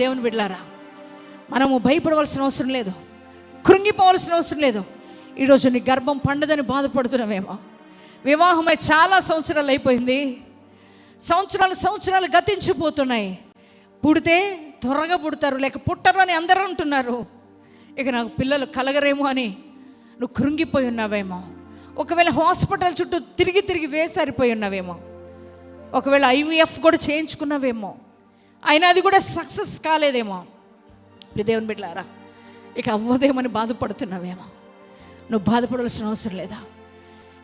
దేవుని బిడ్డలారా, మనము భయపడవలసిన అవసరం లేదు, కృంగిపోవలసిన అవసరం లేదు. ఈరోజు నీ గర్భం పండదని బాధపడుతున్నావేమో. వివాహమై చాలా సంవత్సరాలు అయిపోయింది, సంవత్సరాలు గతించిపోతున్నాయి. పుడితే త్వరగా పుడతారు, లేక పుట్టరు అని అందరూ అంటున్నారు. ఇక నాకు పిల్లలు కలగరేమో అని నువ్వు కృంగిపోయి ఉన్నావేమో. ఒకవేళ హాస్పిటల్ చుట్టూ తిరిగి వేసారిపోయి ఉన్నావేమో. ఒకవేళ IVF కూడా చేయించుకున్నావేమో, అయినా అది కూడా సక్సెస్ కాలేదేమో. దేవుని బిడ్డలారా, ఇక అవ్వదేమని బాధపడుతున్నావేమో. నువ్వు బాధపడవలసిన అవసరం లేదా.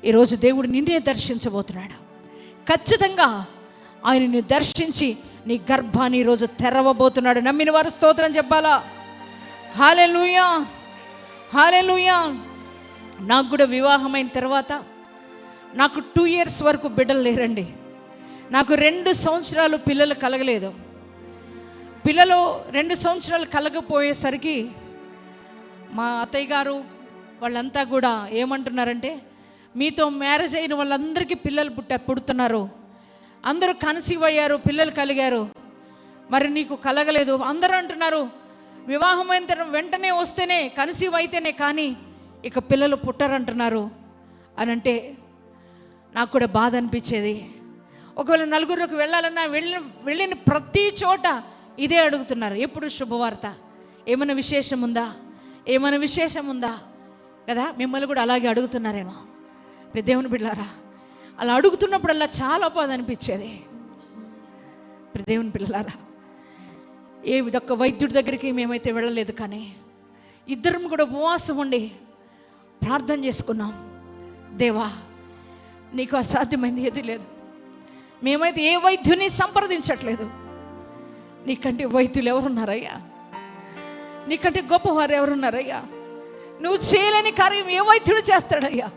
ఈరోజు దేవుడు నిన్నే దర్శించబోతున్నాడు. ఖచ్చితంగా ఆయన నిన్ను దర్శించి నీ గర్భాన్ని ఈరోజు తెరవబోతున్నాడు. నమ్మిన వారు స్తోత్రం చెప్పాలా? హల్లెలూయా, హల్లెలూయా. నాకు కూడా వివాహమైన తర్వాత నాకు 2 years వరకు బిడ్డలు లేరండి. నాకు 2 సంవత్సరాలు పిల్లలు కలగలేదు. పిల్లలు 2 సంవత్సరాలు కలగపోయేసరికి మా అత్తయ్య గారు వాళ్ళంతా కూడా ఏమంటున్నారంటే, మీతో మ్యారేజ్ అయిన వాళ్ళందరికీ పిల్లలు పుడుతున్నారు, అందరూ కన్సీవ్ అయ్యారు, పిల్లలు కలిగారు, మరి నీకు కలగలేదు. అందరూ అంటున్నారు వివాహమైన తర్వాత వెంటనే వస్తేనే, కన్సీవ్ అయితేనే కానీ ఇక పిల్లలు పుట్టరంటున్నారు అని అంటే నాకు కూడా బాధ అనిపించేది. ఒకవేళ నలుగురికి వెళ్ళాలన్నా వెళ్ళిన ప్రతి చోట ఇదే అడుగుతున్నారు, ఎప్పుడు శుభవార్త, ఏమైనా విశేషం ఉందా, ఏమైనా విశేషం ఉందా కదా. మిమ్మల్ని కూడా అలాగే అడుగుతున్నారేమో. దేవుని బిడ్డలారా, అలా అడుగుతున్నప్పుడల్లా చాలా బాధ అనిపించేది. దేవుని పిల్లలారా, ఒక్క వైద్యుడి దగ్గరికి మేమైతే వెళ్ళలేదు, కానీ ఇద్దరం కూడా ఉపవాసం ఉండి ప్రార్థన చేసుకున్నాం. దేవా, నీకు అసాధ్యమైంది ఏది లేదు. మేమైతే ఏ వైద్యుని సంప్రదించట్లేదు. నీకంటే వైద్యులు ఎవరున్నారయ్యా, నీకంటే గొప్పవారు ఎవరున్నారయ్యా. నువ్వు చేయలేని కార్యం ఏ వైద్యుడు చేస్తాడయ్యా.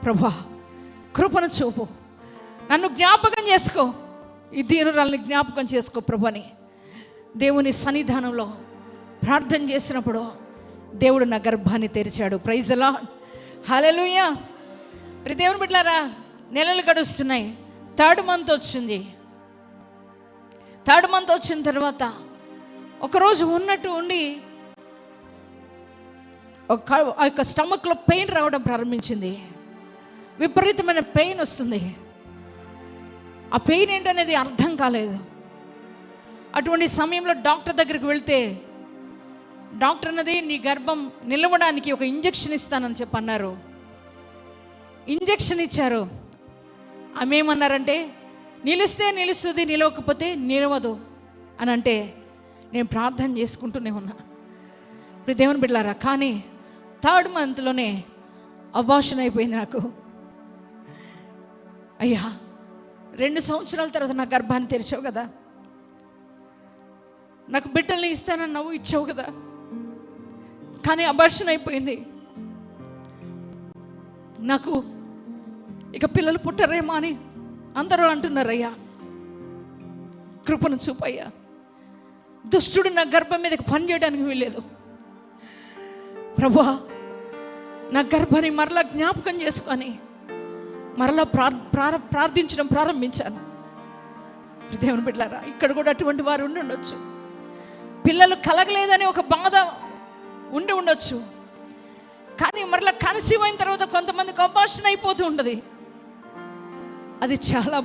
ప్రభా, కృపను చూపు, నన్ను జ్ఞాపకం చేసుకో, ఈ దీనురాల్ని జ్ఞాపకం చేసుకో ప్రభుని దేవుని సన్నిధానంలో ప్రార్థన చేసినప్పుడు దేవుడు నా గర్భాన్ని తెరిచాడు. ప్రైజ్ ది లార్డ్, హల్లెలూయా. దేవుని బిడ్డలారా, నెలలు గడుస్తున్నాయి. 3rd month వచ్చింది. 3rd month వచ్చిన తర్వాత ఒకరోజు ఉన్నట్టు ఉండి ఆ యొక్క స్టమక్లో పెయిన్ రావడం ప్రారంభించింది. విపరీతమైన పెయిన్ వస్తుంది. ఆ పెయిన్ ఏంటనేది అర్థం కాలేదు. అటువంటి సమయంలో డాక్టర్ దగ్గరికి వెళ్తే డాక్టర్ అన్నది, నీ గర్భం నిలవడానికి ఒక ఇంజెక్షన్ ఇస్తానని చెప్పి అన్నారు. ఇంజెక్షన్ ఇచ్చారు. ఆమె ఏమన్నారంటే, నిలిస్తే నిలుస్తుంది, నిలవకపోతే నిలవదు అని అంటే నేను ప్రార్థన చేసుకుంటూనే ఉన్నా. ఇప్పుడు దేవుని బిడ్డలారా, కానీ 3rd monthలోనే అబార్షన్ అయిపోయింది నాకు. అయ్యా, 2 సంవత్సరాల తర్వాత నా గర్భాన్ని తెరిచావు కదా, నాకు బిడ్డల్ని ఇస్తానని నువ్వు ఇచ్చావు కదా, కానీ అబార్షన్ అయిపోయింది. నాకు ఇక పిల్లలు పుట్టరేమో అని అందరూ అంటున్నారయ్యా. కృపను చూపయ్యా. దుష్టుడు నా గర్భం మీదకి పని చేయడానికి వీల్లేదు. ప్రభువా, నా గర్భాన్ని మరలా జ్ఞాపకం చేసుకొని మరలా ప్రార్థించడం ప్రారంభించాను. దేవుని బిడ్డలారా, ఇక్కడ కూడా అటువంటి వారు ఉండొచ్చు. పిల్లలు కలగలేదని ఒక బాధ ఉండొచ్చు, కానీ మరలా కన్సీవ్ అయిన తర్వాత కొంతమందికి అబార్షన్ అయిపోతూ ఉండదు. అది చాలా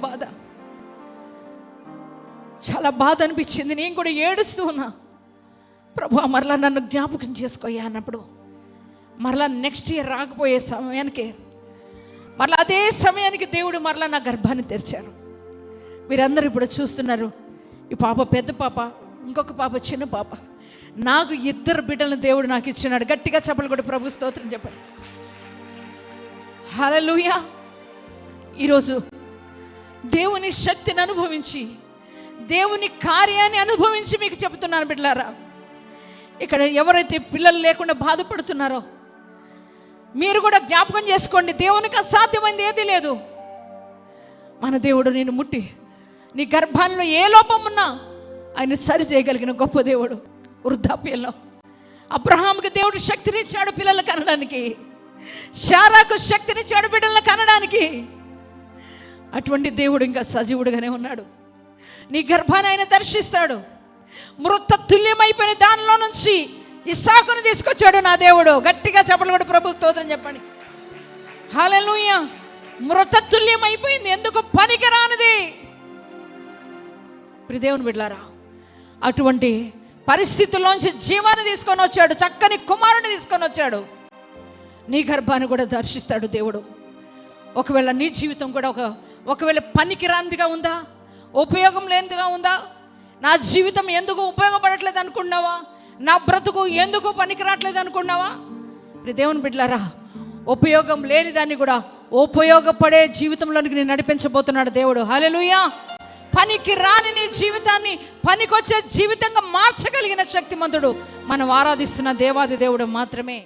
బాధ అనిపించింది. నేను కూడా ఏడుస్తూ ఉన్నా, ప్రభువా మరలా నన్ను జ్ఞాపకం చేసుకోయ్యా అన్నప్పుడు మరలా నెక్స్ట్ ఇయర్ రాకపోయే సమయానికి మరలా అదే సమయానికి దేవుడు మరలా నా గర్భాన్ని తెరిచారు. మీరందరూ ఇప్పుడు చూస్తున్నారు, ఈ పాప పెద్ద పాప, ఇంకొక పాప చిన్న పాప. నాకు 2 బిడ్డలను దేవుడు నాకు ఇచ్చినాడు. గట్టిగా చెప్పలు కూడా ప్రభు స్తోత్రం చెప్పండి. హల్లెలూయా. ఈరోజు దేవుని శక్తిని అనుభవించి, దేవుని కార్యాన్ని అనుభవించి మీకు చెబుతున్నాను బిడ్డలారా, ఇక్కడ ఎవరైతే పిల్లలు లేకుండా బాధపడుతున్నారో మీరు కూడా జ్ఞాపకం చేసుకోండి, దేవునికి అసాధ్యమైంది ఏదీ లేదు. మన దేవుడు నేను ముట్టి నీ గర్భంలో ఏ లోపం ఉన్నా ఆయన సరి చేయగలిగిన గొప్ప దేవుడు. వృద్ధాప్యంలో అబ్రహాముకి దేవుడు శక్తినిచ్చాడు పిల్లలు కనడానికి, శారాకు శక్తినిచ్చాడు బిడ్డలను కనడానికి. అటువంటి దేవుడు ఇంకా సజీవుడుగానే ఉన్నాడు. నీ గర్భాన్ని ఆయన దర్శిస్తాడు. మృత తుల్యమైపోయిన దానిలో నుంచి ఇస్సాకుని తీసుకొచ్చాడు నా దేవుడు. గట్టిగా చెప్పలు కూడా ప్రభు స్తోత్రం చెప్పండి. హల్లెలూయా. మృత తుల్యమైపోయింది, ఎందుకు పనికిరానిది. దేవుని బిడ్డలారా, అటువంటి పరిస్థితుల్లోంచి జీవాన్ని తీసుకొని వచ్చాడు, చక్కని కుమారుని తీసుకొని వచ్చాడు. నీ గర్భాన్ని కూడా దర్శిస్తాడు దేవుడు. ఒకవేళ నీ జీవితం కూడా ఒకవేళ పనికిరానిదిగా ఉందా, ఉపయోగం లేనిదిగా ఉందా, నా జీవితం ఎందుకు ఉపయోగపడట్లేదు అనుకున్నావా, నా బ్రతుకు ఎందుకు పనికిరాట్లేదు అనుకున్నావా? దేవుని బిడ్డలారా, ఉపయోగం లేని దాన్ని కూడా ఉపయోగపడే జీవితంలోనికి నేను నడిపించబోతున్నాడు దేవుడు. హల్లెలూయా. పనికి రాని నీ జీవితాన్ని పనికొచ్చే జీవితంగా మార్చగలిగిన శక్తిమంతుడు మనం ఆరాధిస్తున్న దేవాది దేవుడు మాత్రమే.